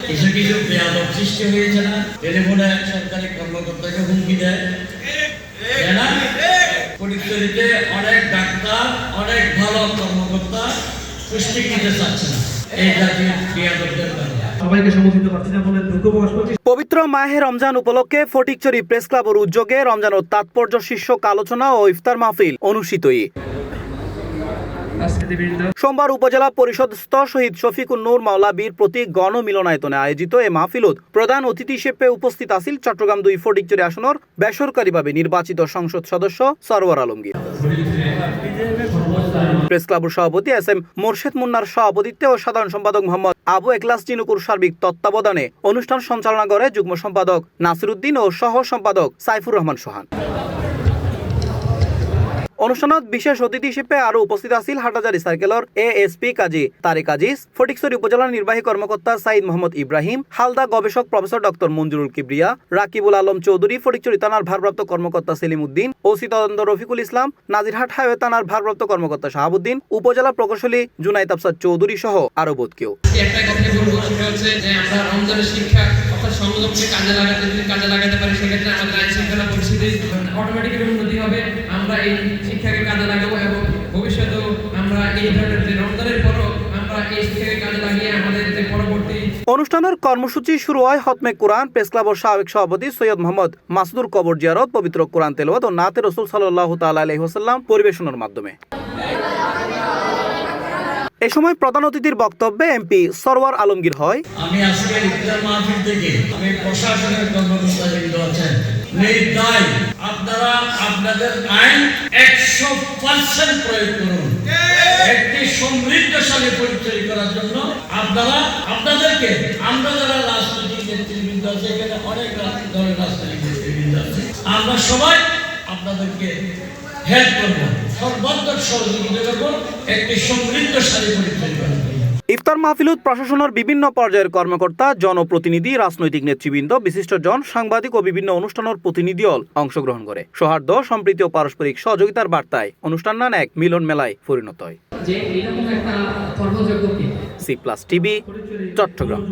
কিছু কিছু বেয়াদব সৃষ্টি হয়েছে না, টেলিফোনে সরকারি কর্মকর্তাকে হুমকি দেয় না। ফটিকছড়িতে অনেক ডাক্তার, অনেক ভালো কর্মকর্তা পুষ্টি নিতে চাচ্ছে না এই জাতীয় বেয়াদবদের কারণে। সবাইকে সমর্থিত পারছি না বলে দুঃখ প্রকাশ করছি। পবিত্র মাহে রমজান উপলক্ষে ফটিকছড়ি প্রেস ক্লাবের উদ্যোগে রমজান ও তাৎপর্য শীর্ষক আলোচনা ও ইফতার মাহফিল অনুষ্ঠিত। সোমবার উপজেলা পরিষদস্থ শহীদ শফিকুন নূর মাওলাবীর প্রতীক গণমিলনায়তনে আয়োজিত এ মাহফিলত প্রধান অতিথি হিসেবে উপস্থিত আছেন চট্টগ্রাম 2 ফটিকছড়ি আসনের বেসরকারিভাবে নির্বাচিত সংসদ সদস্য সরওয়ার আলমগীর। প্রেস ক্লাবের সভাপতি এস এম মোর্শেদ মুন্নার সভাপতিত্বে ও সাধারণ সম্পাদক মোহাম্মদ আবু এখলাস চিনুকুর সার্বিক তত্ত্বাবধানে অনুষ্ঠান সঞ্চালনা করে যুগ্ম সম্পাদক নাসির উদ্দিন ও সহ সম্পাদক সাইফুর রহমান সোহান। অনুষ্ঠানত বিশেষ অতিথি হিসেবে আরো উপস্থিত আছেন হাটহাজারী সার্কেলের এএসপি কাজী তারেক আজিজ, ফটিকছড়ি উপজেলার নির্বাহী কর্মকর্তা সাইদ মোহাম্মদ ইব্রাহিম, হালদা গবেষক প্রফেসর ডক্টর মঞ্জুরুল কিবরিয়া, রাকিবুল আলম চৌধুরী, ফটিকছড়ি থানার ভারপ্রাপ্ত কর্মকর্তা সেলিম উদ্দিন, ওসি তদন্ত রফিকুল ইসলাম, নাজিরহাট হাইওয়ে থানার ভারপ্রাপ্ত কর্মকর্তা শাহাবুদ্দিন, উপজেলা প্রকৌশলী জুনাইদ আফসার চৌধুরী সহ আরো বোধ কেউ। একটা কথা বলবো, সেটা হচ্ছে যে আমরা রমজানের শিক্ষা অর্থাৎ সংযমকে কাজে লাগাতে পারি, সেক্ষেত্রে আমাদের আইন শৃঙ্খলা পরিস্থিতি অটোমেটিক্যালি উন্নতি হবে। আমরা এই শিক্ষাকে কাজে লাগাবো এবং ভবিষ্যতেও আমরা এই ধরনের যে রমজানের পরও আমরা এই শিক্ষাকে কাজে লাগিয়ে আমাদের যে পরবর্তী অনুষ্ঠানের কর্মসূচি শুরু হয় হতমে কোরআন, প্রেস ক্লাবের সাবেক সভাপতি সৈয়দ মোহাম্মদ মাসুদুর কবর জিয়ারত, পবিত্র কোরআন তেলাওয়াত ও নাতে রাসূল সাল্লাল্লাহু তাআলা আলাইহি ওয়াসাল্লাম পরিবেশনের মাধ্যমে। এ সময় প্রধান অতিথির বক্তব্যে এমপি সরওয়ার আলমগীর হয়, আমি আজকে ইফতার মাহফিল থেকে আমি প্রশাসনের কর্মকর্তাবৃন্দ আছেন, নির্দায় আপনারা আপনাদের আইন 100% প্রয়োগ করুন। একটি সমৃদ্ধশালী পরিচয় করার জন্য আপনারা আপনাদেরকে আমরা যারা রাজনৈতিক নেতৃবৃন্দ আছে, এখানে অনেক ধরনের রাজনৈতিক নেতৃবৃন্দ আছে, আমরা সবাই আপনাদেরকে হেল্প করবো, সর্বাত্মক সহযোগিতা করবো একটি সমৃদ্ধশালী পরিচয় করার জন্য। ইফতার মাহফিলত প্রশাসনের বিভিন্ন পর্যায়ের কর্মকর্তা, জনপ্রতিনিধি, রাজনৈতিক নেতৃবৃন্দ, বিশিষ্ট জন, সাংবাদিক ও বিভিন্ন অনুষ্ঠানের প্রতিনিধি দল অংশগ্রহণ করে। সৌহার্দ্য, সম্প্রীতি ও পারস্পরিক সহযোগিতার বার্তায় অনুষ্ঠান এক মিলন মেলায় পরিণত হয়। C+ TV, Chittagong.